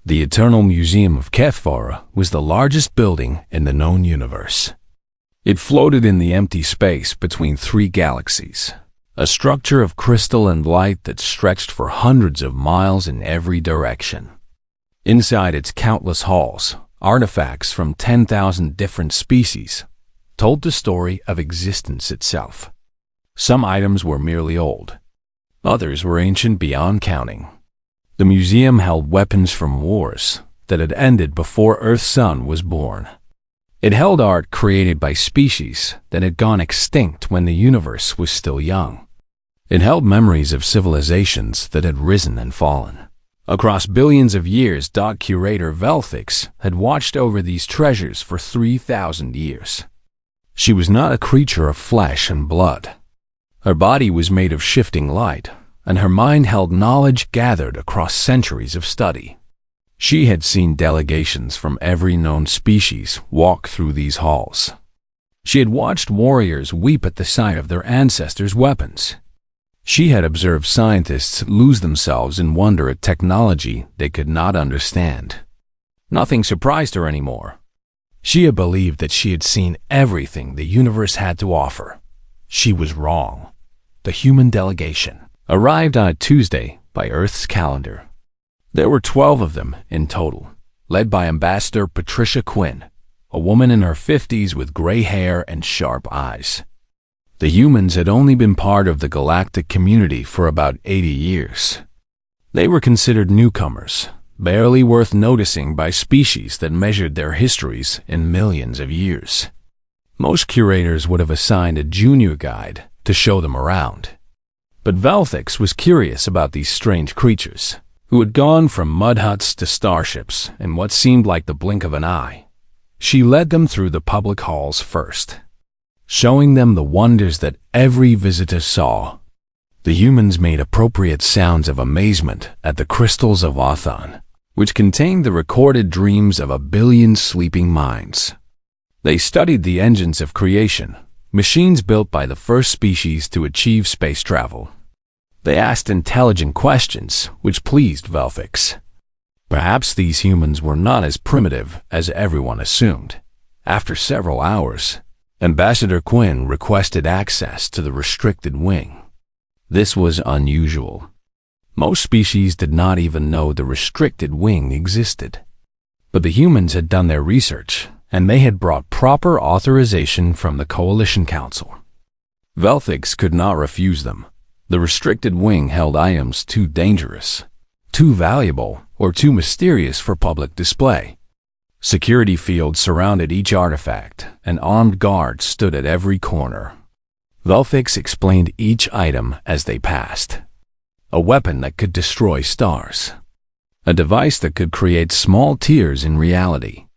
The Eternal Museum of Kethvara was the largest building in the known universe. It floated in the empty space between three galaxies, a structure of crystal and light that stretched for hundreds of miles in every direction. Inside its countless halls, artifacts from 10,000 different species told the story of existence itself. Some items were merely old. Others were ancient beyond counting. The museum held weapons from wars that had ended before Earth's sun was born. It held art created by species that had gone extinct when the universe was still young. It held memories of civilizations that had risen and fallen. Across billions of years, curator Velthix had watched over these treasures for 3,000 years. She was not a creature of flesh and blood. Her body was made of shifting light, and her mind held knowledge gathered across centuries of study. She had seen delegations from every known species walk through these halls. She had watched warriors weep at the sight of their ancestors' weapons. She had observed scientists lose themselves in wonder at technology they could not understand. Nothing surprised her anymore. She had believed that she had seen everything the universe had to offer. She was wrong. The human delegation arrived on a Tuesday by Earth's calendar. There were 12 of them in total, led by Ambassador Patricia Quinn, a woman in her 50s with gray hair and sharp eyes. The humans had only been part of the galactic community for about 80 years. They were considered newcomers, barely worth noticing by species that measured their histories in millions of years. Most curators would have assigned a junior guide to show them around. But Velthix was curious about these strange creatures, who had gone from mud huts to starships in what seemed like the blink of an eye. She led them through the public halls first, showing them the wonders that every visitor saw. The humans made appropriate sounds of amazement at the crystals of Othan, which contained the recorded dreams of 1 billion sleeping minds. They studied the engines of creation, machines built by the first species to achieve space travel. They asked intelligent questions, which pleased Velthix. Perhaps these humans were not as primitive as everyone assumed. After several hours, Ambassador Quinn requested access to the restricted wing. This was unusual. Most species did not even know the restricted wing existed. But the humans had done their research, and they had brought proper authorization from the Coalition Council. Velthix could not refuse them. The restricted wing held items too dangerous, too valuable, or too mysterious for public display. Security fields surrounded each artifact, and armed guards stood at every corner. Velthix explained each item as they passed. A weapon that could destroy stars. A device that could create small tears in reality.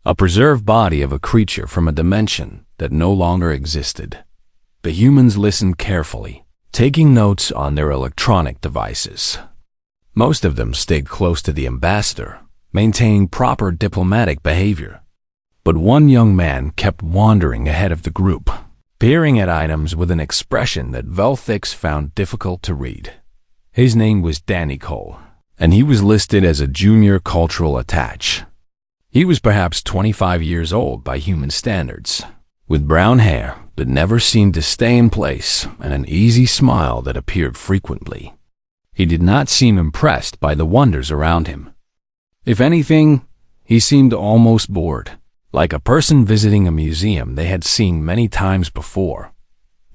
A preserved body of a creature from a dimension that no longer existed. The humans listened carefully, taking notes on their electronic devices. Most of them stayed close to the ambassador, maintaining proper diplomatic behavior. But one young man kept wandering ahead of the group, peering at items with an expression that Velthix found difficult to read. His name was Danny Cole, and he was listed as a junior cultural attaché. He was perhaps 25 years old by human standards, with brown hair that never seemed to stay in place and an easy smile that appeared frequently. He did not seem impressed by the wonders around him. If anything, he seemed almost bored, like a person visiting a museum they had seen many times before.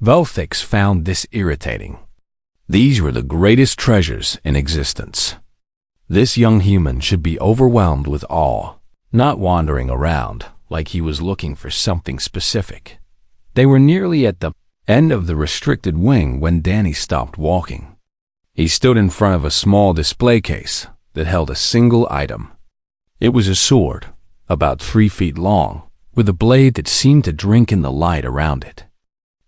Velthix found this irritating. These were the greatest treasures in existence. This young human should be overwhelmed with awe, not wandering around like he was looking for something specific. They were nearly at the end of the restricted wing when Danny stopped walking. He stood in front of a small display case that held a single item. It was a sword, about 3 feet long, with a blade that seemed to drink in the light around it.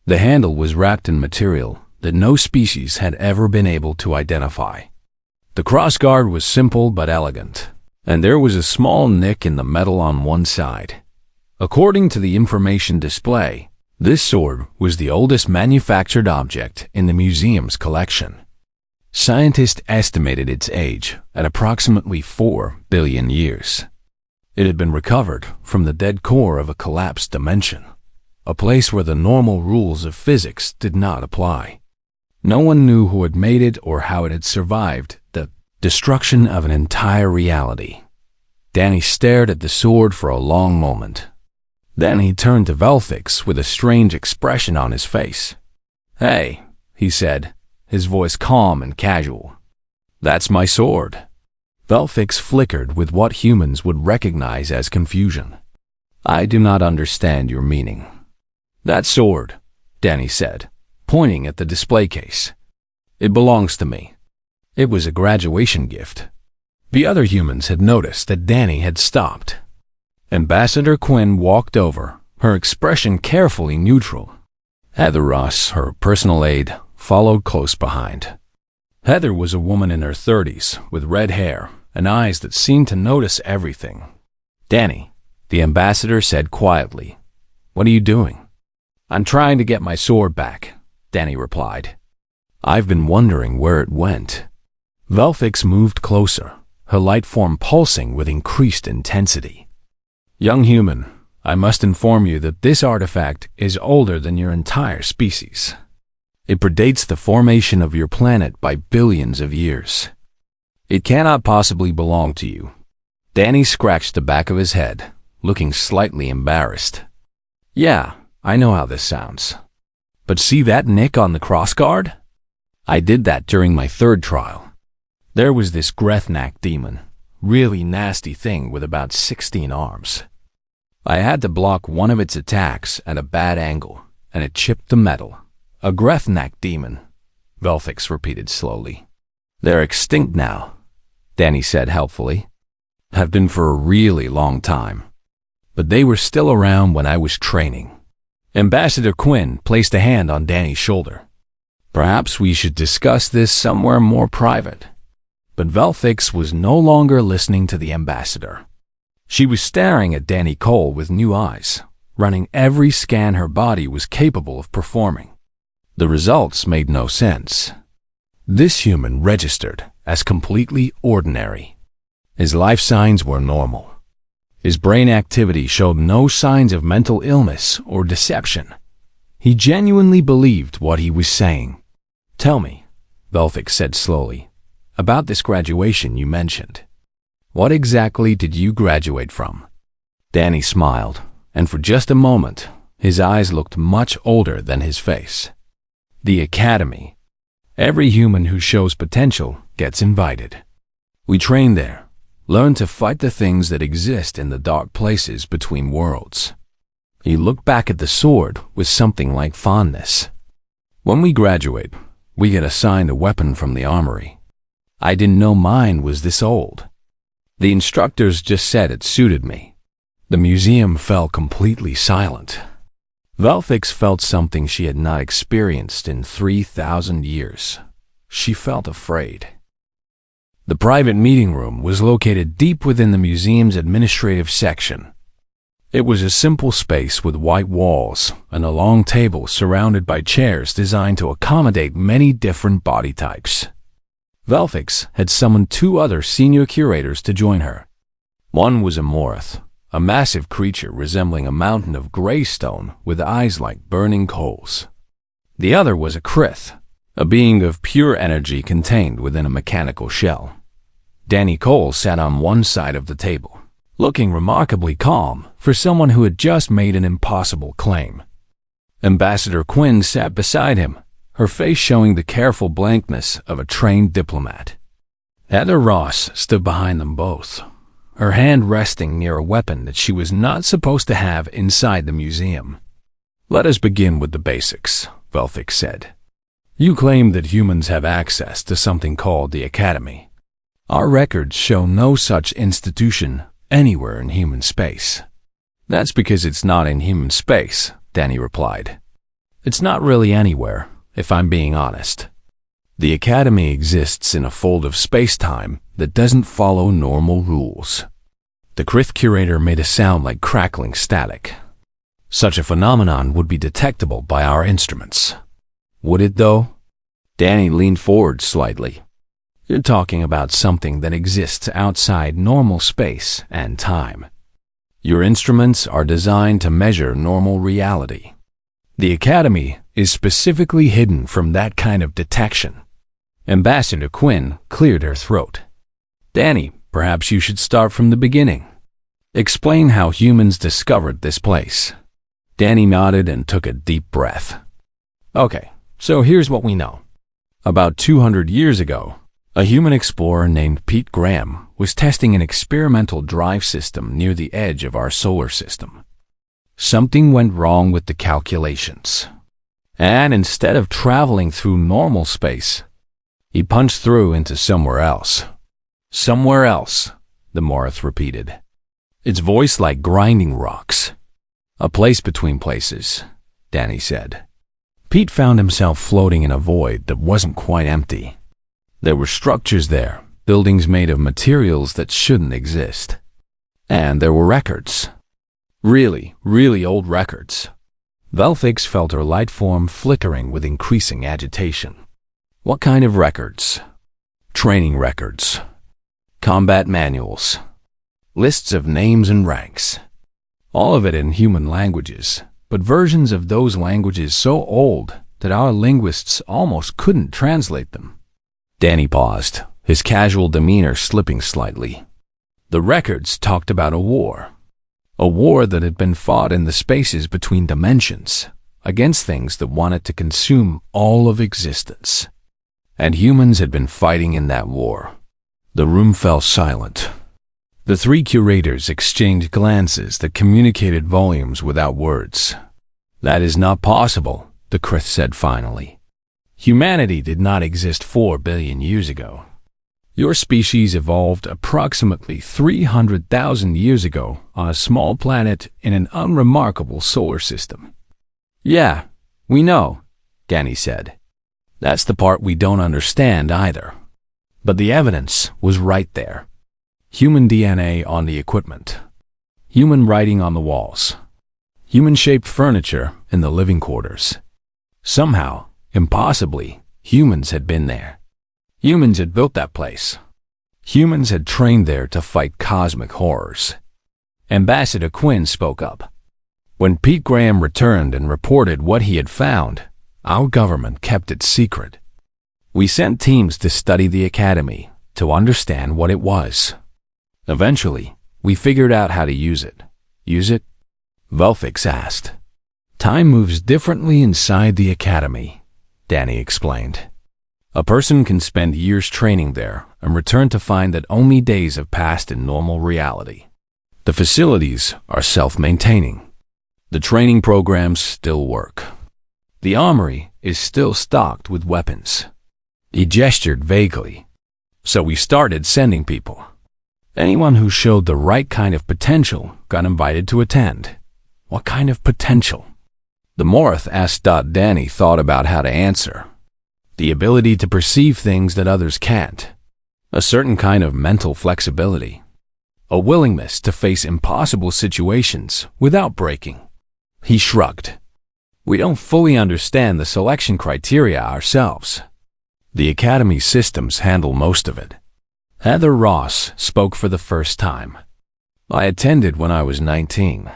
The handle was wrapped in material that no species had ever been able to identify. The crossguard was simple but elegant, and there was a small nick in the metal on one side. According to the information display, this sword was the oldest manufactured object in the museum's collection. Scientists estimated its age at approximately 4 billion years. It had been recovered from the dead core of a collapsed dimension, a place where the normal rules of physics did not apply. No one knew who had made it or how it had survived the destruction of an entire reality. Danny stared at the sword for a long moment. Then he turned to Velfix with a strange expression on his face. "Hey," he said, his voice calm and casual. "That's my sword." Velfix flickered with what humans would recognize as confusion. "I do not understand your meaning." "That sword," Danny said, pointing at the display case. "It belongs to me. It was a graduation gift." The other humans had noticed that Danny had stopped. Ambassador Quinn walked over, her expression carefully neutral. Heather Ross, her personal aide, followed close behind. Heather was a woman in her 30s with red hair and eyes that seemed to notice everything. "Danny," the ambassador said quietly, "what are you doing?" "I'm trying to get my sword back," Danny replied. "I've been wondering where it went." Velfix moved closer, her light form pulsing with increased intensity. "Young human, I must inform you that this artifact is older than your entire species. It predates the formation of your planet by billions of years. It cannot possibly belong to you." Danny scratched the back of his head, looking slightly embarrassed. "Yeah, I know how this sounds. But see that nick on the crossguard? I did that during my third trial. There was this Grethnak demon, really nasty thing with about 16 arms. I had to block one of its attacks at a bad angle, and it chipped the metal. A Grethnak demon," Velfix repeated slowly. "They're extinct now," Danny said helpfully. "Have been for a really long time. But they were still around when I was training." Ambassador Quinn placed a hand on Danny's shoulder. "Perhaps we should discuss this somewhere more private." But Velfix was no longer listening to the ambassador. She was staring at Danny Cole with new eyes, running every scan her body was capable of performing. The results made no sense. This human registered as completely ordinary. His life signs were normal. His brain activity showed no signs of mental illness or deception. He genuinely believed what he was saying. "Tell me," Velfix said slowly, "about this graduation you mentioned. What exactly did you graduate from?" Danny smiled, and for just a moment, his eyes looked much older than his face. "The Academy. Every human who shows potential gets invited. We train there, learn to fight the things that exist in the dark places between worlds." He looked back at the sword with something like fondness. "When we graduate, we get assigned a weapon from the armory. I didn't know mine was this old. The instructors just said it suited me." The museum fell completely silent. Velfix felt something she had not experienced in 3,000 years. She felt afraid. The private meeting room was located deep within the museum's administrative section. It was a simple space with white walls and a long table surrounded by chairs designed to accommodate many different body types. Velfix had summoned 2 other senior curators to join her. One was a Morith, a massive creature resembling a mountain of gray stone with eyes like burning coals. The other was a Krith, a being of pure energy contained within a mechanical shell. Danny Cole sat on one side of the table, looking remarkably calm for someone who had just made an impossible claim. Ambassador Quinn sat beside him, her face showing the careful blankness of a trained diplomat. Heather Ross stood behind them both, her hand resting near a weapon that she was not supposed to have inside the museum. "Let us begin with the basics," Velfix said. "You claim that humans have access to something called the Academy. Our records show no such institution anywhere in human space." "That's because it's not in human space," Danny replied. "It's not really anywhere, if I'm being honest. The Academy exists in a fold of space-time that doesn't follow normal rules." The Krith curator made a sound like crackling static. "Such a phenomenon would be detectable by our instruments." "Would it, though?" Danny leaned forward slightly. You're talking about something that exists outside normal space and time. Your instruments are designed to measure normal reality. The Academy is specifically hidden from that kind of detection. Ambassador Quinn cleared her throat. Danny, perhaps you should start from the beginning. Explain how humans discovered this place. Danny nodded and took a deep breath. Okay, so here's what we know. About 200 years ago, a human explorer named Pete Graham was testing an experimental drive system near the edge of our solar system. Something went wrong with the calculations. And instead of traveling through normal space, he punched through into somewhere else. Somewhere else, the Morith repeated, its voice like grinding rocks. A place between places, Danny said. Pete found himself floating in a void that wasn't quite empty. There were structures there, buildings made of materials that shouldn't exist. And there were records. Really, really old records. Velfix felt her light form flickering with increasing agitation. What kind of records? Training records. Combat manuals. Lists of names and ranks. All of it in human languages, but versions of those languages so old that our linguists almost couldn't translate them. Danny paused, his casual demeanor slipping slightly. The records talked about a war that had been fought in the spaces between dimensions, against things that wanted to consume all of existence. And humans had been fighting in that war. The room fell silent. The three curators exchanged glances that communicated volumes without words. That is not possible, the Krith said finally. Humanity did not exist 4 billion years ago. Your species evolved approximately 300,000 years ago on a small planet in an unremarkable solar system. Yeah, we know, Danny said. That's the part we don't understand either. But the evidence was right there. Human DNA on the equipment. Human writing on the walls. Human-shaped furniture in the living quarters. Somehow, impossibly, humans had been there. Humans had built that place. Humans had trained there to fight cosmic horrors. Ambassador Quinn spoke up. When Pete Graham returned and reported what he had found, our government kept it secret. We sent teams to study the Academy, to understand what it was. Eventually, we figured out how to use it. Use it? Velfix asked. Time moves differently inside the Academy, Danny explained. A person can spend years training there and return to find that only days have passed in normal reality. The facilities are self-maintaining. The training programs still work. The armory is still stocked with weapons. He gestured vaguely. So we started sending people. Anyone who showed the right kind of potential got invited to attend. What kind of potential? The Morith asked. Danny thought about how to answer. The ability to perceive things that others can't. A certain kind of mental flexibility. A willingness to face impossible situations without breaking. He shrugged. We don't fully understand the selection criteria ourselves. The Academy systems handle most of it. Heather Ross spoke for the first time. I attended when I was 19.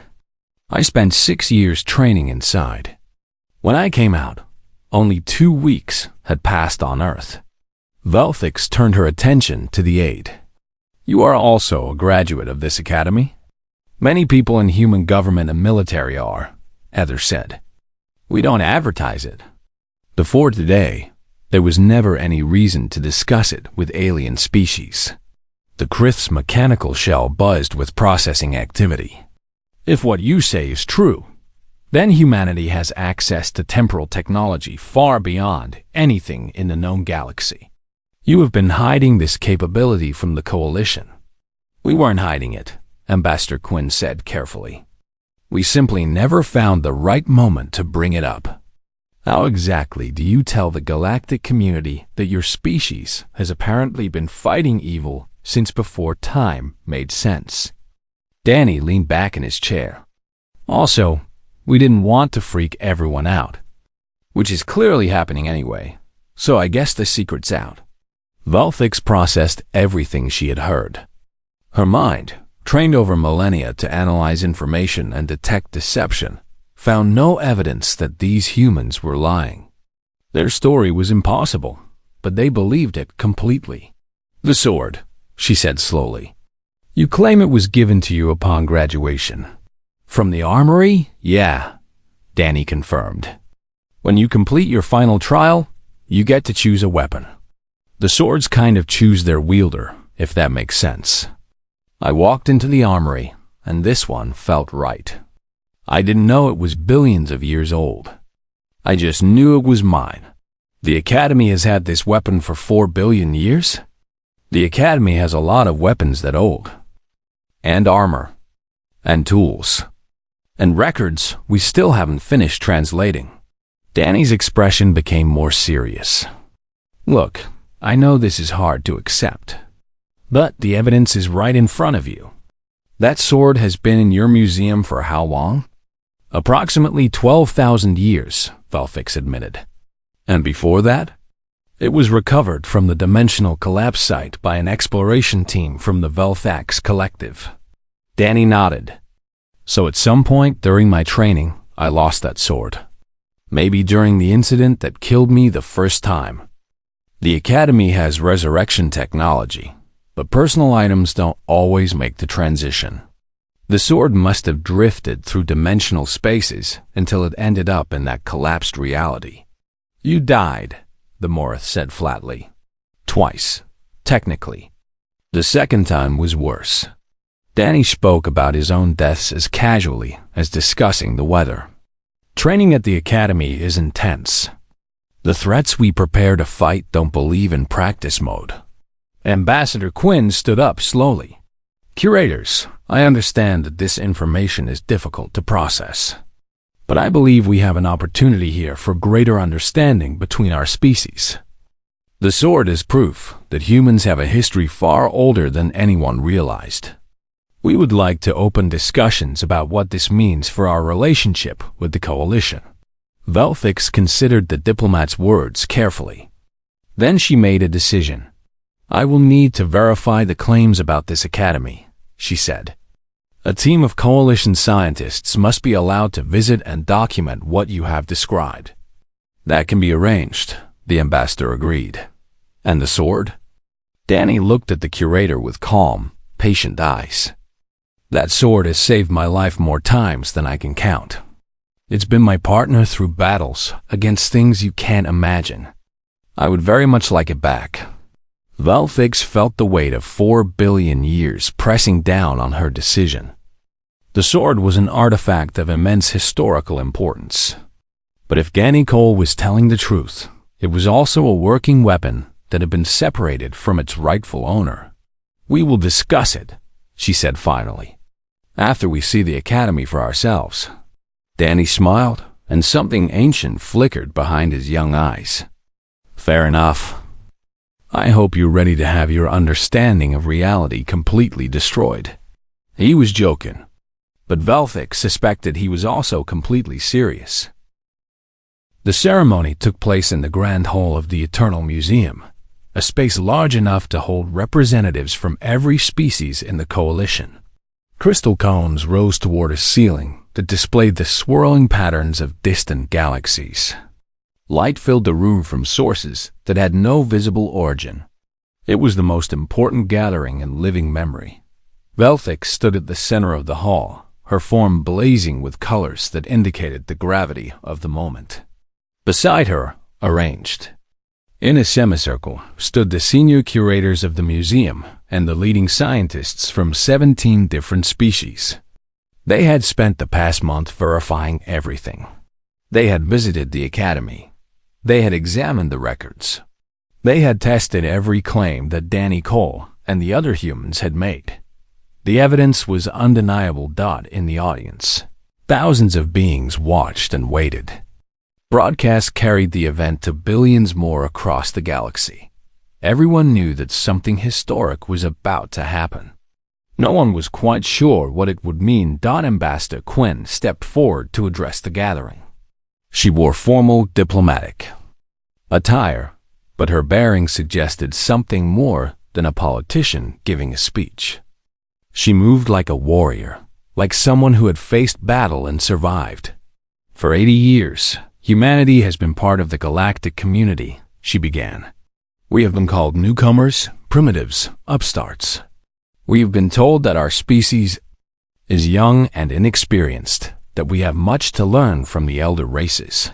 I spent 6 years training inside. When I came out, only 2 weeks had passed on Earth. Velfix turned her attention to the aide. You are also a graduate of this academy? Many people in human government and military are, Heather said. We don't advertise it. Before today, there was never any reason to discuss it with alien species. The Krith's mechanical shell buzzed with processing activity. If what you say is true, then humanity has access to temporal technology far beyond anything in the known galaxy. You have been hiding this capability from the Coalition. We weren't hiding it, Ambassador Quinn said carefully. We simply never found the right moment to bring it up. How exactly do you tell the galactic community that your species has apparently been fighting evil since before time made sense? Danny leaned back in his chair. Also, we didn't want to freak everyone out, which is clearly happening anyway. So I guess the secret's out. Velthix processed everything she had heard. Her mind, trained over millennia to analyze information and detect deception, found no evidence that these humans were lying. Their story was impossible, but they believed it completely. "The sword," she said slowly. "You claim it was given to you upon graduation." "From the armory? Yeah," Danny confirmed. "When you complete your final trial, you get to choose a weapon. The swords kind of choose their wielder, if that makes sense. I walked into the armory, and this one felt right. I didn't know it was billions of years old. I just knew it was mine. The Academy has had this weapon for 4 billion years? The Academy has a lot of weapons that old. And armor. And tools. And records we still haven't finished translating." Danny's expression became more serious. "Look, I know this is hard to accept. But the evidence is right in front of you. That sword has been in your museum for how long?" "Approximately 12,000 years, Velthix admitted. "And before that?" "It was recovered from the dimensional collapse site by an exploration team from the Velthax Collective." Danny nodded. "So at some point during my training, I lost that sword. Maybe during the incident that killed me the first time. The Academy has resurrection technology, but personal items don't always make the transition. The sword must have drifted through dimensional spaces until it ended up in that collapsed reality." "You died," the Morith said flatly. "Twice, technically. The second time was worse." Danny spoke about his own deaths as casually as discussing the weather. "Training at the Academy is intense. The threats we prepare to fight don't believe in practice mode." Ambassador Quinn stood up slowly. "Curators, I understand that this information is difficult to process. But I believe we have an opportunity here for greater understanding between our species. The sword is proof that humans have a history far older than anyone realized. We would like to open discussions about what this means for our relationship with the Coalition." Velthix considered the diplomat's words carefully. Then she made a decision. "I will need to verify the claims about this Academy," she said. "A team of Coalition scientists must be allowed to visit and document what you have described." "That can be arranged," the ambassador agreed. "And the sword?" Danny looked at the curator with calm, patient eyes. "That sword has saved my life more times than I can count. It's been my partner through battles against things you can't imagine. I would very much like it back." Velthix felt the weight of 4 billion years pressing down on her decision. The sword was an artifact of immense historical importance. But if Danny Cole was telling the truth, it was also a working weapon that had been separated from its rightful owner. "We will discuss it," she said finally, "after we see the Academy for ourselves." Danny smiled, and something ancient flickered behind his young eyes. "Fair enough. I hope you're ready to have your understanding of reality completely destroyed." He was joking, but Velthix suspected he was also completely serious. The ceremony took place in the Grand Hall of the Eternal Museum, a space large enough to hold representatives from every species in the Coalition. Crystal cones rose toward a ceiling that displayed the swirling patterns of distant galaxies. Light filled the room from sources that had no visible origin. It was the most important gathering in living memory. Velthix stood at the center of the hall, her form blazing with colors that indicated the gravity of the moment. Beside her, arranged in a semicircle, stood the senior curators of the museum and the leading scientists from 17 different species. They had spent the past month verifying everything. They had visited the Academy. They had examined the records. They had tested every claim that Danny Cole and the other humans had made. The evidence was undeniable. In the audience, thousands of beings watched and waited. Broadcasts carried the event to billions more across the galaxy. Everyone knew that something historic was about to happen. No one was quite sure what it would mean. Ambassador Quinn stepped forward to address the gathering. She wore formal, diplomatic attire but her bearing suggested something more than a politician giving a speech. She moved like a warrior, like someone who had faced battle and survived. For 80 years, humanity has been part of the galactic community, she began. We have been called newcomers, primitives, upstarts. We have been told that our species is young and inexperienced, that we have much to learn from the elder races.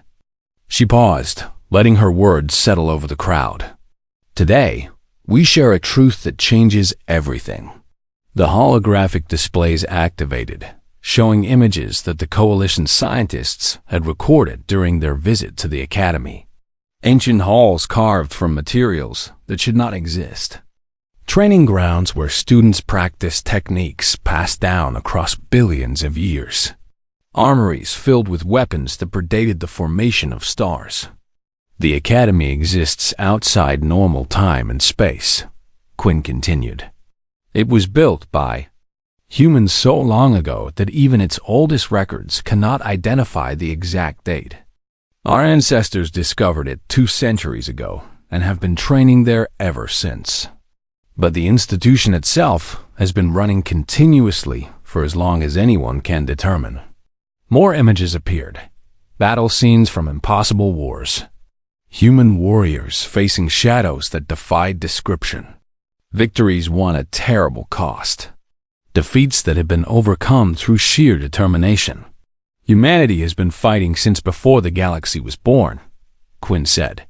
She paused, letting her words settle over the crowd. Today, we share a truth that changes everything. The holographic displays activated, showing images that the Coalition scientists had recorded during their visit to the Academy. Ancient halls carved from materials that should not exist. Training grounds where students practiced techniques passed down across billions of years. Armories filled with weapons that predated the formation of stars. The Academy exists outside normal time and space, Quinn continued. It was built by humans so long ago that even its oldest records cannot identify the exact date. Our ancestors discovered it 2 centuries ago and have been training there ever since. But the institution itself has been running continuously for as long as anyone can determine. More images appeared. Battle scenes from impossible wars. Human warriors facing shadows that defied description. Victories won at terrible cost. Defeats that had been overcome through sheer determination. Humanity has been fighting since before the galaxy was born, Quinn said.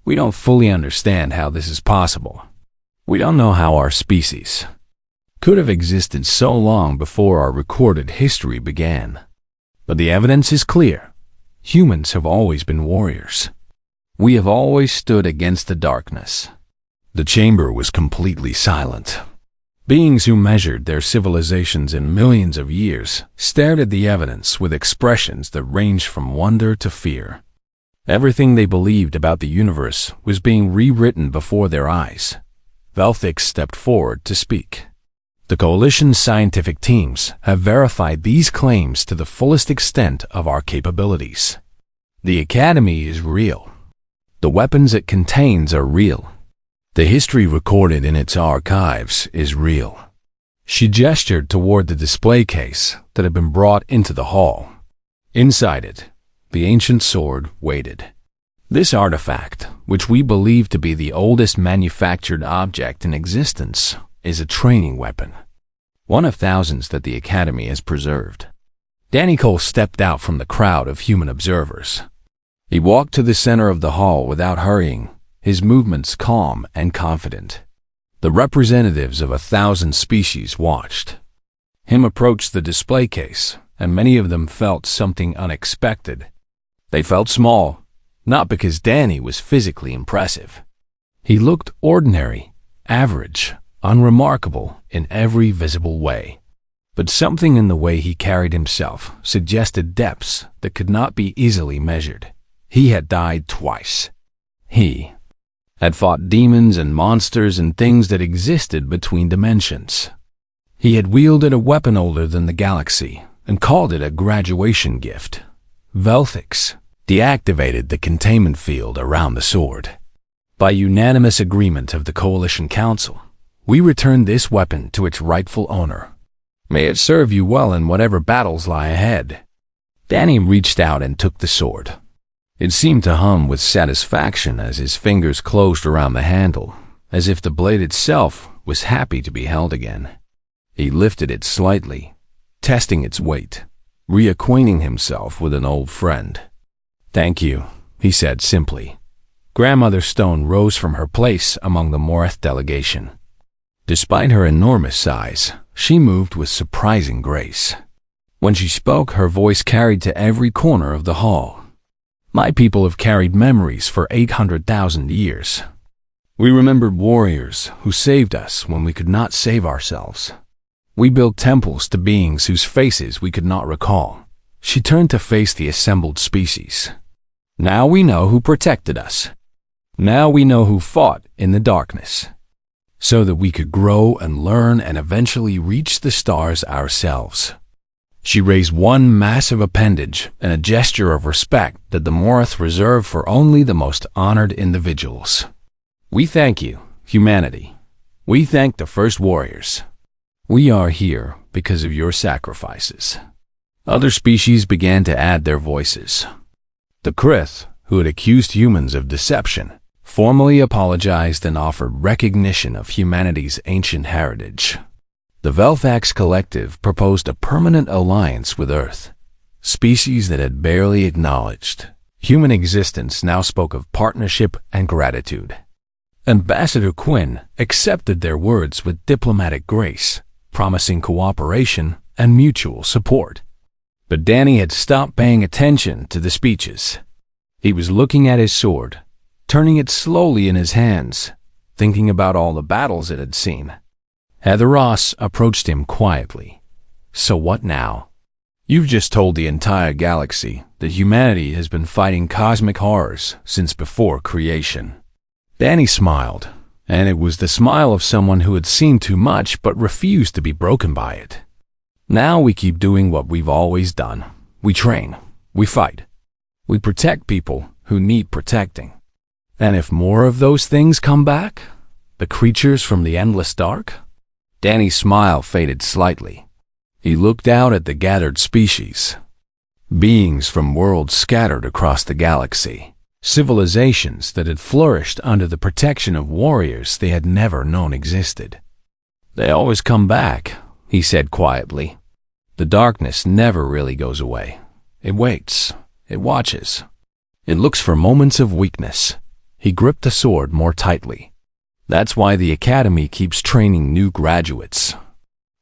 We don't fully understand how this is possible. We don't know how our species could have existed so long before our recorded history began. But the evidence is clear. Humans have always been warriors. We have always stood against the darkness. The chamber was completely silent. Beings who measured their civilizations in millions of years stared at the evidence with expressions that ranged from wonder to fear. Everything they believed about the universe was being rewritten before their eyes. Velthix stepped forward to speak. The Coalition's scientific teams have verified these claims to the fullest extent of our capabilities. The Academy is real. The weapons it contains are real. The history recorded in its archives is real. She gestured toward the display case that had been brought into the hall. Inside it, the ancient sword waited. This artifact, which we believe to be the oldest manufactured object in existence, is a training weapon. One of thousands that the Academy has preserved. Danny Cole stepped out from the crowd of human observers. He walked to the center of the hall without hurrying, his movements calm and confident. The representatives of 1,000 species watched him approach the display case, and many of them felt something unexpected. They felt small, not because Danny was physically impressive. He looked ordinary, average, unremarkable in every visible way. But something in the way he carried himself suggested depths that could not be easily measured. He had died twice. He had fought demons and monsters and things that existed between dimensions. He had wielded a weapon older than the galaxy and called it a graduation gift. Velthix deactivated the containment field around the sword. By unanimous agreement of the Coalition Council, we return this weapon to its rightful owner. May it serve you well in whatever battles lie ahead. Danny reached out and took the sword. It seemed to hum with satisfaction as his fingers closed around the handle, as if the blade itself was happy to be held again. He lifted it slightly, testing its weight, reacquainting himself with an old friend. Thank you, he said simply. Grandmother Stone rose from her place among the Morith delegation. Despite her enormous size, she moved with surprising grace. When she spoke, her voice carried to every corner of the hall. My people have carried memories for 800,000 years. We remembered warriors who saved us when we could not save ourselves. We built temples to beings whose faces we could not recall. She turned to face the assembled species. Now we know who protected us. Now we know who fought in the darkness, so that we could grow and learn and eventually reach the stars ourselves. She raised one massive appendage in a gesture of respect that the Morith reserved for only the most honored individuals. We thank you, humanity. We thank the first warriors. We are here because of your sacrifices." Other species began to add their voices. The Krith, who had accused humans of deception, formally apologized and offered recognition of humanity's ancient heritage. The Velthax Collective proposed a permanent alliance with Earth. Species that had barely acknowledged human existence now spoke of partnership and gratitude. Ambassador Quinn accepted their words with diplomatic grace, promising cooperation and mutual support. But Danny had stopped paying attention to the speeches. He was looking at his sword, turning it slowly in his hands, thinking about all the battles it had seen. Heather Ross approached him quietly. "So what now? You've just told the entire galaxy that humanity has been fighting cosmic horrors since before creation." Danny smiled, and it was the smile of someone who had seen too much but refused to be broken by it. "Now we keep doing what we've always done. We train. We fight. We protect people who need protecting. And if more of those things come back, the creatures from the endless dark?" Danny's smile faded slightly. He looked out at the gathered species. Beings from worlds scattered across the galaxy. Civilizations that had flourished under the protection of warriors they had never known existed. "They always come back," he said quietly. "The darkness never really goes away. It waits. It watches. It looks for moments of weakness." He gripped the sword more tightly. "That's why the Academy keeps training new graduates.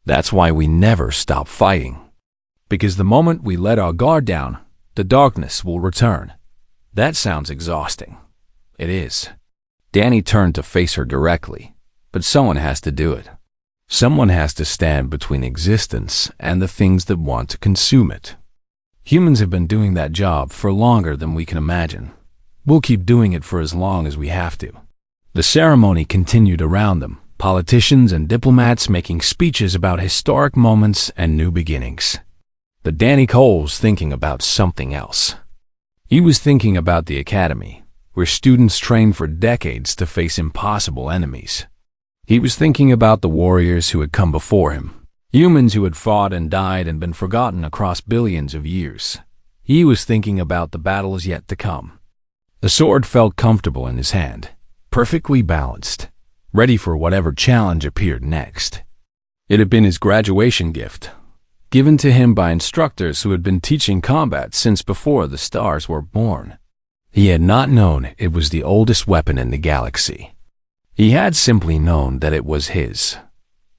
That's why we never stop fighting. Because the moment we let our guard down, the darkness will return." That sounds exhausting. It is. Danny turned to face her directly, but someone has to do it. Someone has to stand between existence and the things that want to consume it. Humans have been doing that job for longer than we can imagine. We'll keep doing it for as long as we have to. The ceremony continued around them, politicians and diplomats making speeches about historic moments and new beginnings. But Danny Cole was thinking about something else. He was thinking about the Academy, where students train for decades to face impossible enemies. He was thinking about the warriors who had come before him, humans who had fought and died and been forgotten across billions of years. He was thinking about the battles yet to come. The sword felt comfortable in his hand, perfectly balanced, ready for whatever challenge appeared next. It had been his graduation gift, given to him by instructors who had been teaching combat since before the stars were born. He had not known it was the oldest weapon in the galaxy. He had simply known that it was his.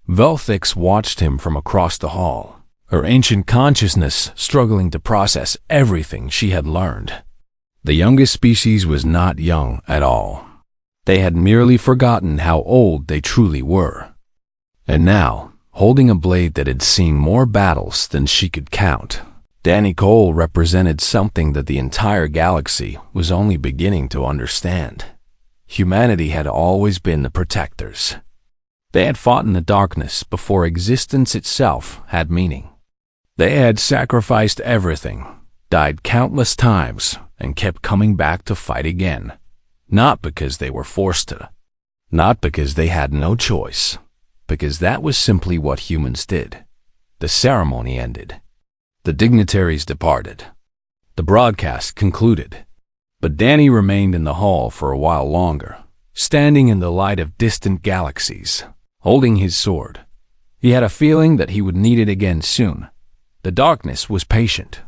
Velthix watched him from across the hall, her ancient consciousness struggling to process everything she had learned. The youngest species was not young at all. They had merely forgotten how old they truly were. And now, holding a blade that had seen more battles than she could count, Danny Cole represented something that the entire galaxy was only beginning to understand. Humanity had always been the protectors. They had fought in the darkness before existence itself had meaning. They had sacrificed everything, died countless times, and kept coming back to fight again. Not because they were forced to. Not because they had no choice. Because that was simply what humans did. The ceremony ended. The dignitaries departed. The broadcast concluded. But Danny remained in the hall for a while longer, standing in the light of distant galaxies, holding his sword. He had a feeling that he would need it again soon. The darkness was patient,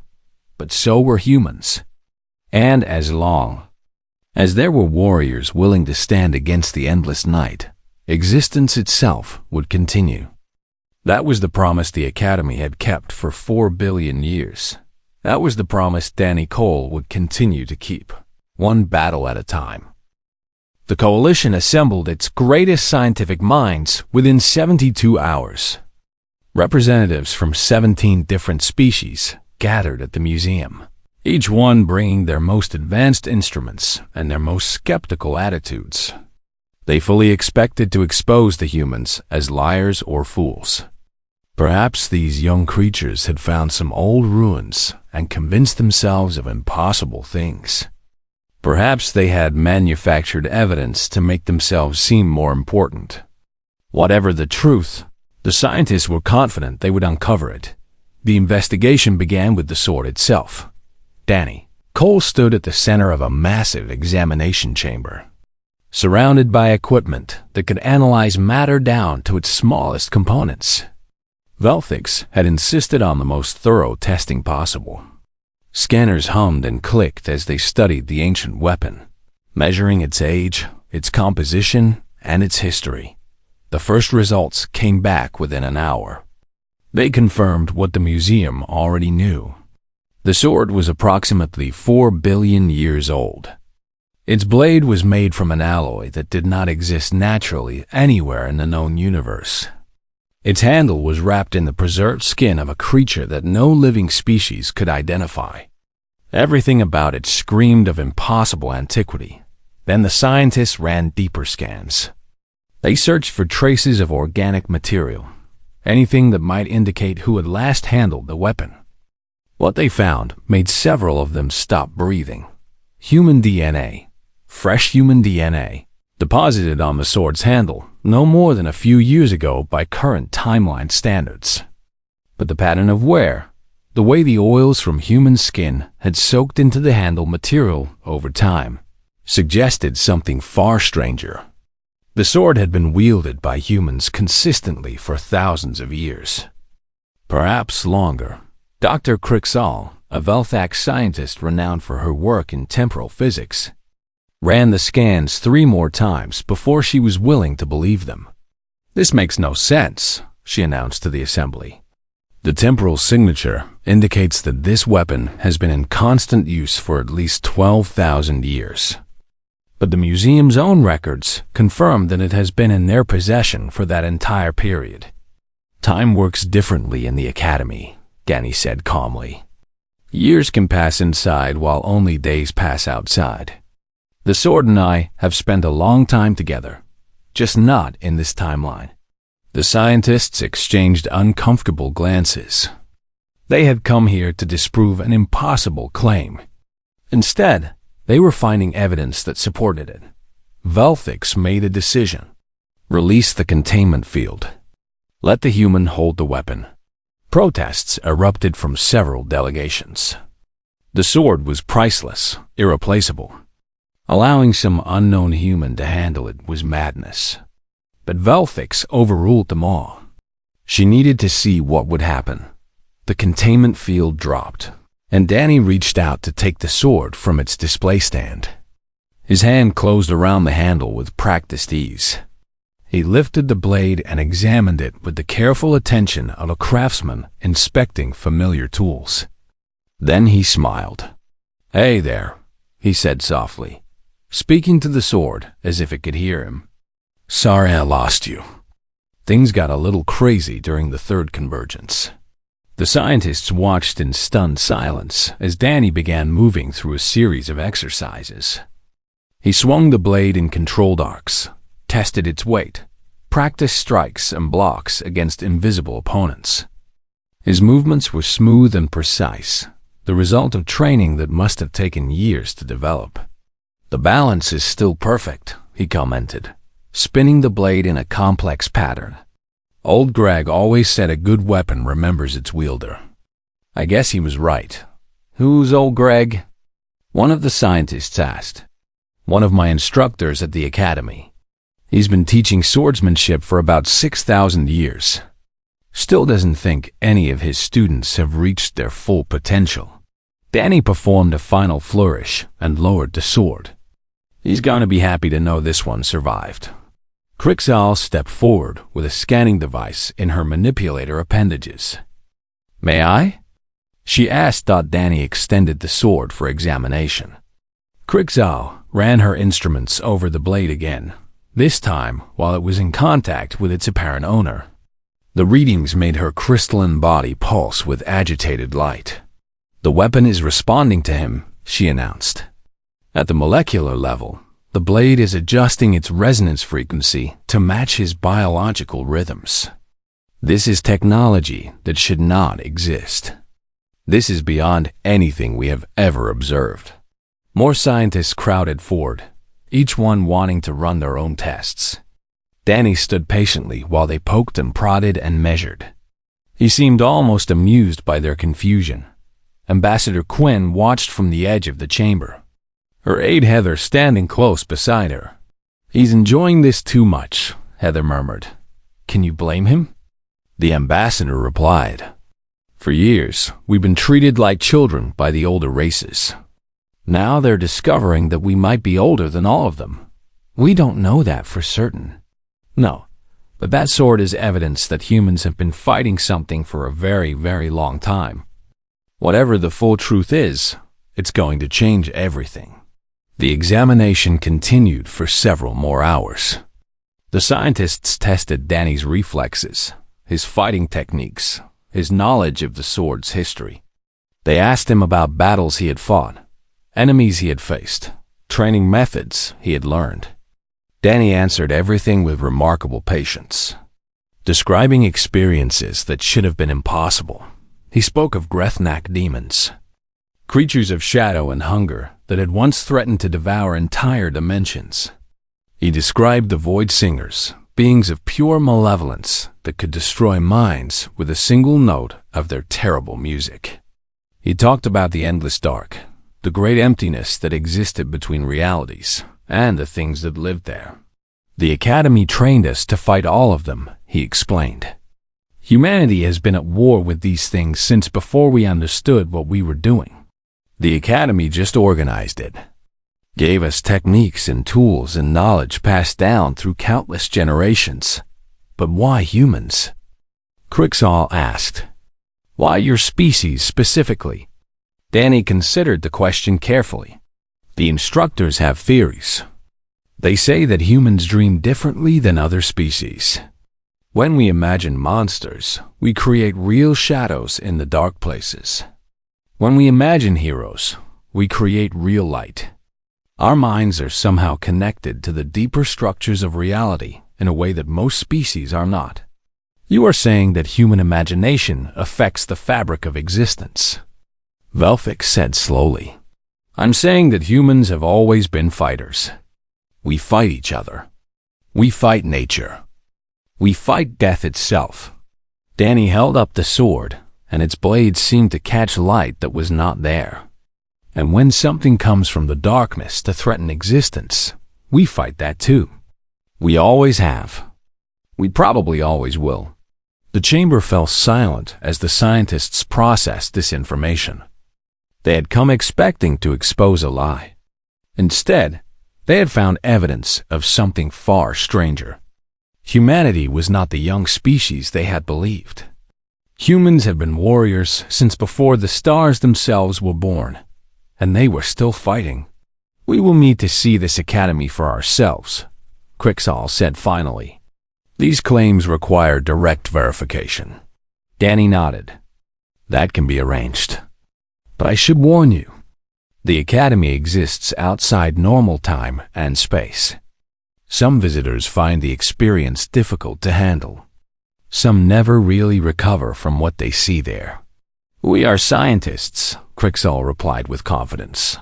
but so were humans. And as long as there were warriors willing to stand against the endless night, existence itself would continue. That was the promise the Academy had kept for 4 billion years. That was the promise Danny Cole would continue to keep, one battle at a time. The Coalition assembled its greatest scientific minds within 72 hours. Representatives from 17 different species gathered at the museum, each one bringing their most advanced instruments and their most skeptical attitudes. They fully expected to expose the humans as liars or fools. Perhaps these young creatures had found some old ruins and convinced themselves of impossible things. Perhaps they had manufactured evidence to make themselves seem more important. Whatever the truth, the scientists were confident they would uncover it. The investigation began with the sword itself. Danny Cole stood at the center of a massive examination chamber, surrounded by equipment that could analyze matter down to its smallest components. Velthix had insisted on the most thorough testing possible. Scanners hummed and clicked as they studied the ancient weapon, measuring its age, its composition, and its history. The first results came back within an hour. They confirmed what the museum already knew. The sword was approximately 4 billion years old. Its blade was made from an alloy that did not exist naturally anywhere in the known universe. Its handle was wrapped in the preserved skin of a creature that no living species could identify. Everything about it screamed of impossible antiquity. Then the scientists ran deeper scans. They searched for traces of organic material, anything that might indicate who had last handled the weapon. What they found made several of them stop breathing. Human DNA, fresh human DNA, deposited on the sword's handle no more than a few years ago by current timeline standards. But the pattern of wear, the way the oils from human skin had soaked into the handle material over time, suggested something far stranger. The sword had been wielded by humans consistently for thousands of years. Perhaps longer. Dr. Crixall, a Velthax scientist renowned for her work in temporal physics, ran the scans 3 more times before she was willing to believe them. "This makes no sense," she announced to the assembly. "The temporal signature indicates that this weapon has been in constant use for at least 12,000 years. But the museum's own records confirm that it has been in their possession for that entire period." "Time works differently in the Academy," Danny said calmly. "Years can pass inside while only days pass outside. The sword and I have spent a long time together, just not in this timeline." The scientists exchanged uncomfortable glances. They had come here to disprove an impossible claim. Instead, they were finding evidence that supported it. Velthix made a decision. Release the containment field. Let the human hold the weapon. Protests erupted from several delegations. The sword was priceless, irreplaceable. Allowing some unknown human to handle it was madness. But Velthix overruled them all. She needed to see what would happen. The containment field dropped, and Danny reached out to take the sword from its display stand. His hand closed around the handle with practiced ease. He lifted the blade and examined it with the careful attention of a craftsman inspecting familiar tools. Then he smiled. "Hey there," he said softly, speaking to the sword as if it could hear him. "Sorry I lost you." Things got a little crazy during the third convergence. The scientists watched in stunned silence as Danny began moving through a series of exercises. He swung the blade in controlled arcs, tested its weight, practiced strikes and blocks against invisible opponents. His movements were smooth and precise, the result of training that must have taken years to develop. "The balance is still perfect," he commented, spinning the blade in a complex pattern. "Old Greg always said a good weapon remembers its wielder." I guess he was right. "Who's old Greg?" one of the scientists asked. "One of my instructors at the Academy. He's been teaching swordsmanship for about 6,000 years. Still doesn't think any of his students have reached their full potential." Danny performed a final flourish and lowered the sword. "He's gonna be happy to know this one survived." Crixall stepped forward with a scanning device in her manipulator appendages. "May I?" she asked. Danny extended the sword for examination. Crixall ran her instruments over the blade again, this time while it was in contact with its apparent owner. The readings made her crystalline body pulse with agitated light. "The weapon is responding to him," she announced. At the molecular level, the blade is adjusting its resonance frequency to match his biological rhythms. This is technology that should not exist. This is beyond anything we have ever observed. More scientists crowded forward, each one wanting to run their own tests. Danny stood patiently while they poked and prodded and measured. He seemed almost amused by their confusion. Ambassador Quinn watched from the edge of the chamber, her aide Heather standing close beside her. "He's enjoying this too much," Heather murmured. "Can you blame him?" The ambassador replied, "For years, we've been treated like children by the older races. Now they're discovering that we might be older than all of them. We don't know that for certain. No, but that sword is evidence that humans have been fighting something for a very, very long time. Whatever the full truth is, it's going to change everything." The examination continued for several more hours. The scientists tested Danny's reflexes, his fighting techniques, his knowledge of the sword's history. They asked him about battles he had fought, enemies he had faced, training methods he had learned. Danny answered everything with remarkable patience. Describing experiences that should have been impossible, he spoke of Grethnak demons, creatures of shadow and hunger that had once threatened to devour entire dimensions. He described the Void Singers, beings of pure malevolence that could destroy minds with a single note of their terrible music. He talked about the endless dark, the great emptiness that existed between realities and the things that lived there. "The Academy trained us to fight all of them," he explained. "Humanity has been at war with these things since before we understood what we were doing. The Academy just organized it, gave us techniques and tools and knowledge passed down through countless generations. But why humans?" Crixall asked. "Why your species specifically?" Danny considered the question carefully. "The instructors have theories. They say that humans dream differently than other species. When we imagine monsters, we create real shadows in the dark places. When we imagine heroes, we create real light. Our minds are somehow connected to the deeper structures of reality in a way that most species are not. You are saying that human imagination affects the fabric of existence," Velfix said slowly. "I'm saying that humans have always been fighters. We fight each other. We fight nature. We fight death itself." Danny held up the sword, and its blade seemed to catch light that was not there. "And when something comes from the darkness to threaten existence, we fight that too. We always have. We probably always will." The chamber fell silent as the scientists processed this information. They had come expecting to expose a lie. Instead, they had found evidence of something far stranger. Humanity was not the young species they had believed. Humans have been warriors since before the stars themselves were born, and they were still fighting. "We will need to see this academy for ourselves," Crixall said finally. "These claims require direct verification." Danny nodded. "That can be arranged. But I should warn you, the academy exists outside normal time and space. Some visitors find the experience difficult to handle. Some never really recover from what they see there." "We are scientists," Crixall replied with confidence.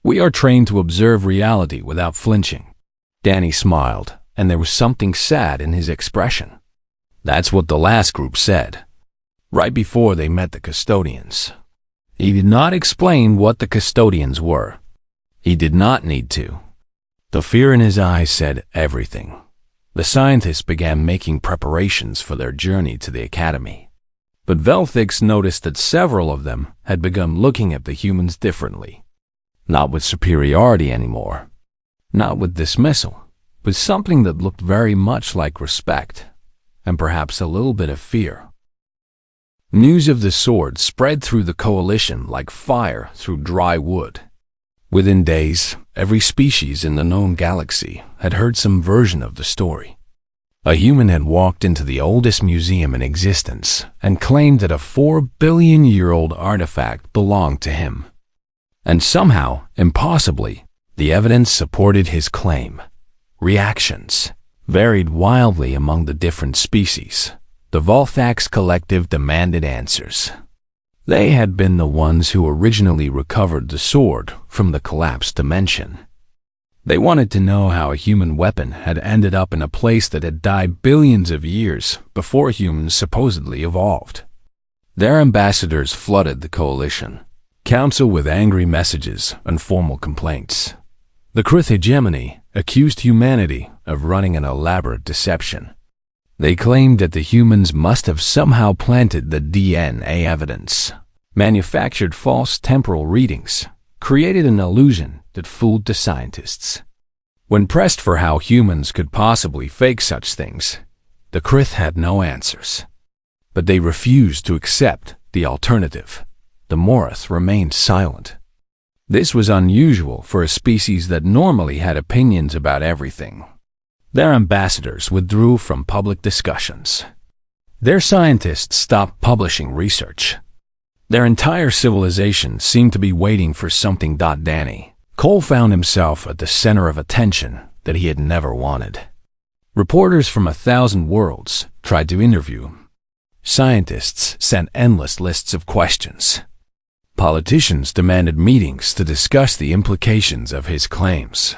"We are trained to observe reality without flinching." Danny smiled, and there was something sad in his expression. That's what the last group said, right before they met the custodians. He did not explain what the custodians were. He did not need to. The fear in his eyes said everything. The scientists began making preparations for their journey to the academy. But Velfix noticed that several of them had begun looking at the humans differently. Not with superiority anymore. Not with dismissal, but something that looked very much like respect, and perhaps a little bit of fear. News of the sword spread through the coalition like fire through dry wood. Within days, every species in the known galaxy had heard some version of the story. A human had walked into the oldest museum in existence and claimed that a 4-billion-year-old artifact belonged to him. And somehow, impossibly, the evidence supported his claim. Reactions varied wildly among the different species. The Volthax collective demanded answers. They had been the ones who originally recovered the sword from the collapsed dimension. They wanted to know how a human weapon had ended up in a place that had died billions of years before humans supposedly evolved. Their ambassadors flooded the coalition council with angry messages and formal complaints. The Krith hegemony accused humanity of running an elaborate deception. They claimed that the humans must have somehow planted the DNA evidence, manufactured false temporal readings, created an illusion that fooled the scientists. When pressed for how humans could possibly fake such things, the Krith had no answers. But they refused to accept the alternative. The Morith remained silent. This was unusual for a species that normally had opinions about everything. Their ambassadors withdrew from public discussions. Their scientists stopped publishing research. Their entire civilization seemed to be waiting for something. Danny Cole found himself at the center of attention that he had never wanted. Reporters from 1,000 worlds tried to interview him. Scientists sent endless lists of questions. Politicians demanded meetings to discuss the implications of his claims.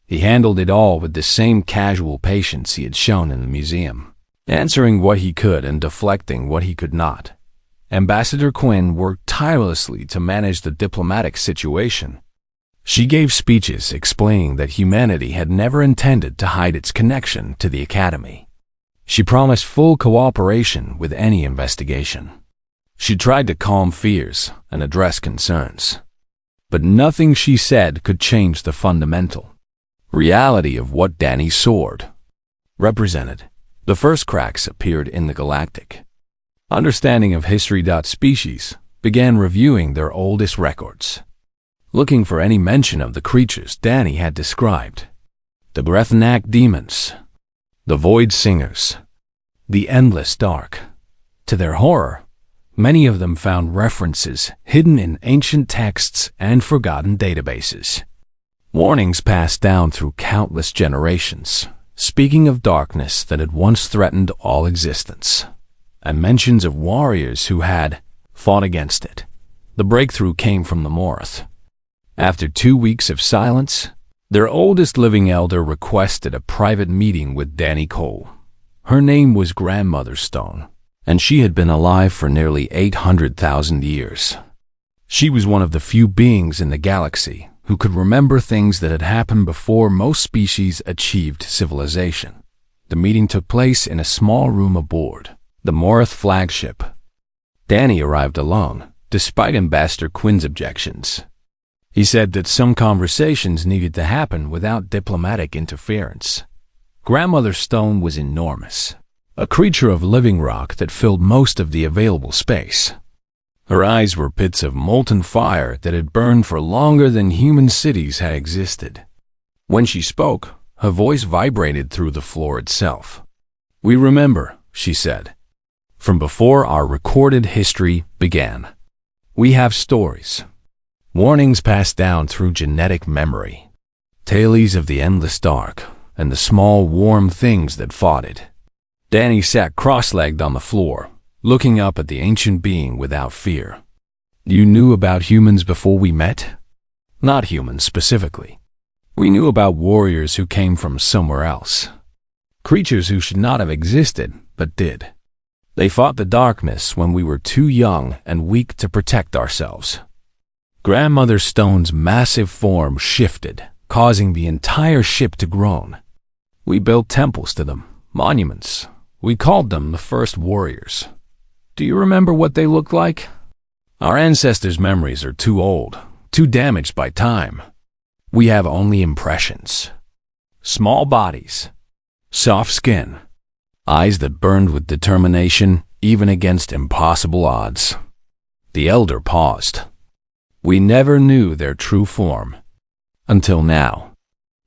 He handled it all with the same casual patience he had shown in the museum, answering what he could and deflecting what he could not. Ambassador Quinn worked tirelessly to manage the diplomatic situation. She gave speeches explaining that humanity had never intended to hide its connection to the Academy. She promised full cooperation with any investigation. She tried to calm fears and address concerns. But nothing she said could change the fundamental reality of what Danny's sword represented. The first cracks appeared in the galactic understanding of history. Species began reviewing their oldest records, looking for any mention of the creatures Danny had described. The Grethnak demons, the Void Singers, the Endless Dark. To their horror, many of them found references hidden in ancient texts and forgotten databases. Warnings passed down through countless generations, speaking of darkness that had once threatened all existence, and mentions of warriors who had fought against it. The breakthrough came from the Morith. After 2 weeks of silence, their oldest living elder requested a private meeting with Danny Cole. Her name was Grandmother Stone, and she had been alive for nearly 800,000 years. She was one of the few beings in the galaxy who could remember things that had happened before most species achieved civilization. The meeting took place in a small room aboard the Morith flagship. Danny arrived alone, despite Ambassador Quinn's objections. He said that some conversations needed to happen without diplomatic interference. Grandmother Stone was enormous, a creature of living rock that filled most of the available space. Her eyes were pits of molten fire that had burned for longer than human cities had existed. When she spoke, her voice vibrated through the floor itself. "We remember," she said, "from before our recorded history began. We have stories, warnings passed down through genetic memory, tales of the endless dark and the small warm things that fought it." Danny sat cross-legged on the floor, looking up at the ancient being without fear. "You knew about humans before we met?" "Not humans specifically. We knew about warriors who came from somewhere else. Creatures who should not have existed, but did. They fought the darkness when we were too young and weak to protect ourselves." Grandmother Stone's massive form shifted, causing the entire ship to groan. "We built temples to them, monuments. We called them the first warriors. Do you remember what they looked like? Our ancestors' memories are too old, too damaged by time. We have only impressions. Small bodies, soft skin, eyes that burned with determination even against impossible odds." The elder paused. "We never knew their true form. Until now."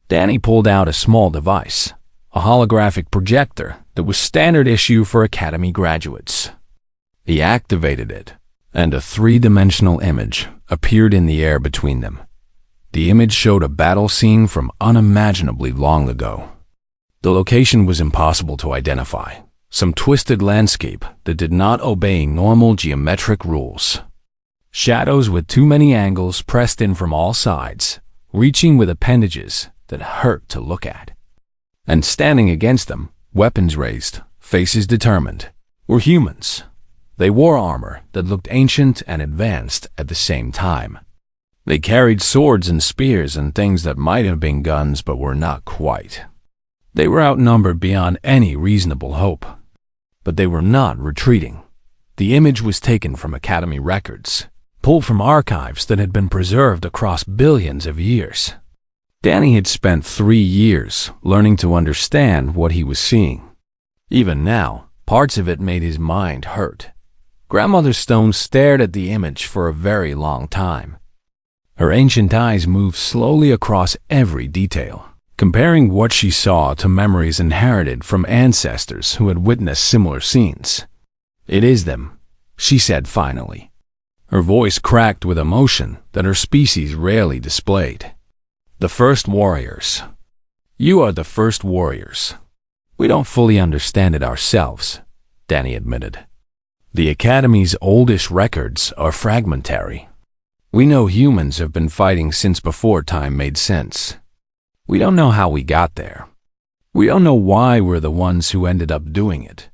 Danny pulled out a small device, a holographic projector that was standard issue for Academy graduates. He activated it, and a three-dimensional image appeared in the air between them. The image showed a battle scene from unimaginably long ago. The location was impossible to identify, some twisted landscape that did not obey normal geometric rules. Shadows with too many angles pressed in from all sides, reaching with appendages that hurt to look at. And standing against them, weapons raised, faces determined, were humans. They wore armor that looked ancient and advanced at the same time. They carried swords and spears and things that might have been guns but were not quite. They were outnumbered beyond any reasonable hope. But they were not retreating. The image was taken from Academy records, pulled from archives that had been preserved across billions of years. Danny had spent 3 years learning to understand what he was seeing. Even now, parts of it made his mind hurt. Grandmother Stone stared at the image for a very long time. Her ancient eyes moved slowly across every detail, comparing what she saw to memories inherited from ancestors who had witnessed similar scenes. "It is them," she said finally. Her voice cracked with emotion that her species rarely displayed. "The first warriors. You are the first warriors. We don't fully understand it ourselves," Danny admitted. "The Academy's oldest records are fragmentary. We know humans have been fighting since before time made sense. We don't know how we got there. We don't know why we're the ones who ended up doing it."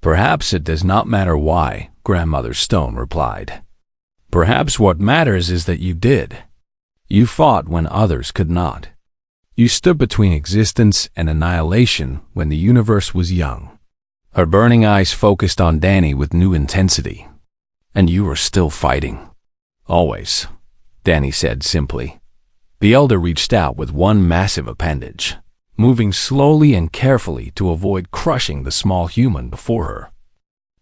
"Perhaps it does not matter why," Grandmother Stone replied. "Perhaps what matters is that you did. You fought when others could not. You stood between existence and annihilation when the universe was young." Her burning eyes focused on Danny with new intensity. "And you are still fighting." "Always," Danny said simply. The elder reached out with one massive appendage, moving slowly and carefully to avoid crushing the small human before her.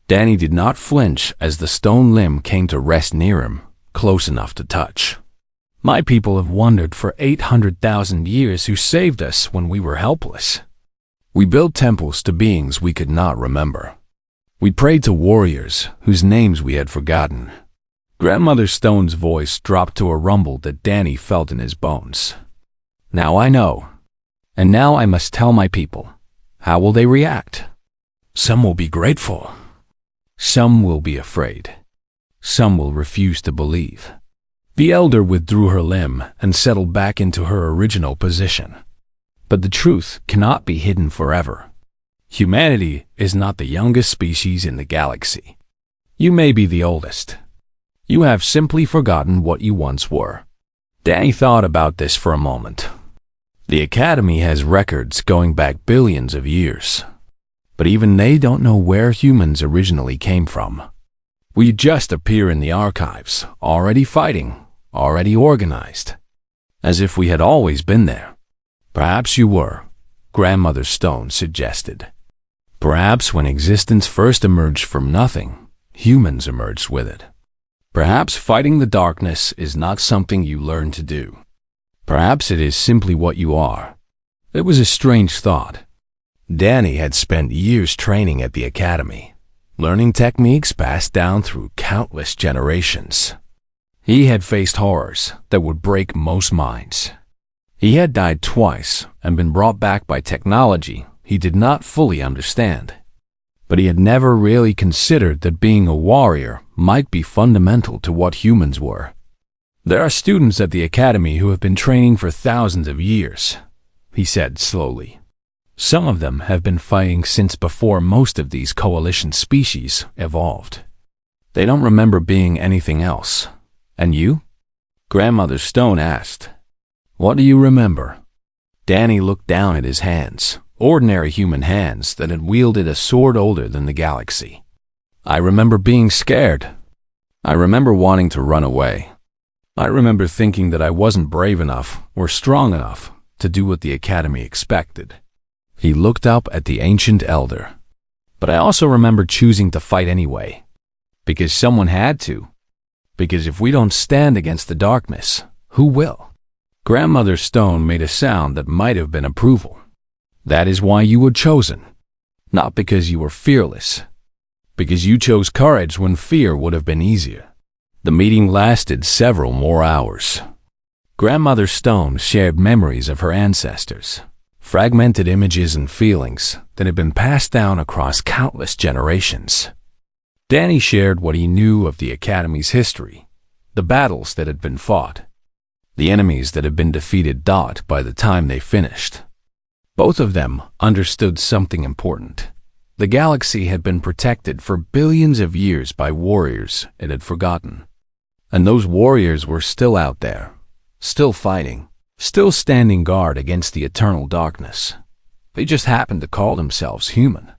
Danny did not flinch as the stone limb came to rest near him, close enough to touch. "My people have wondered for 800,000 years who saved us when we were helpless. We built temples to beings we could not remember. We prayed to warriors whose names we had forgotten." Grandmother Stone's voice dropped to a rumble that Danny felt in his bones. "Now I know. And now I must tell my people. How will they react? Some will be grateful. Some will be afraid. Some will refuse to believe." The elder withdrew her limb and settled back into her original position. "But the truth cannot be hidden forever. Humanity is not the youngest species in the galaxy. You may be the oldest. You have simply forgotten what you once were." Danny thought about this for a moment. The Academy has records going back billions of years, but even they don't know where humans originally came from. We just appear in the archives, already fighting, already organized, as if we had always been there. "Perhaps you were," Grandmother Stone suggested. "Perhaps when existence first emerged from nothing, humans emerged with it. Perhaps fighting the darkness is not something you learn to do. Perhaps it is simply what you are." It was a strange thought. Danny had spent years training at the Academy, learning techniques passed down through countless generations. He had faced horrors that would break most minds. He had died twice and been brought back by technology he did not fully understand. But he had never really considered that being a warrior might be fundamental to what humans were. "There are students at the Academy who have been training for thousands of years," he said slowly. "Some of them have been fighting since before most of these coalition species evolved. They don't remember being anything else. And you?" Grandmother Stone asked. "What do you remember?" Danny looked down at his hands, ordinary human hands that had wielded a sword older than the galaxy. "I remember being scared. I remember wanting to run away. I remember thinking that I wasn't brave enough or strong enough to do what the Academy expected." He looked up at the ancient elder. "But I also remember choosing to fight anyway. Because someone had to. Because if we don't stand against the darkness, who will?" Grandmother Stone made a sound that might have been approval. "That is why you were chosen. Not because you were fearless. Because you chose courage when fear would have been easier." The meeting lasted several more hours. Grandmother Stone shared memories of her ancestors, fragmented images and feelings that had been passed down across countless generations. Danny shared what he knew of the Academy's history, the battles that had been fought, the enemies that had been defeated by the time they finished. Both of them understood something important. The galaxy had been protected for billions of years by warriors it had forgotten. And those warriors were still out there, still fighting, still standing guard against the eternal darkness. They just happened to call themselves human.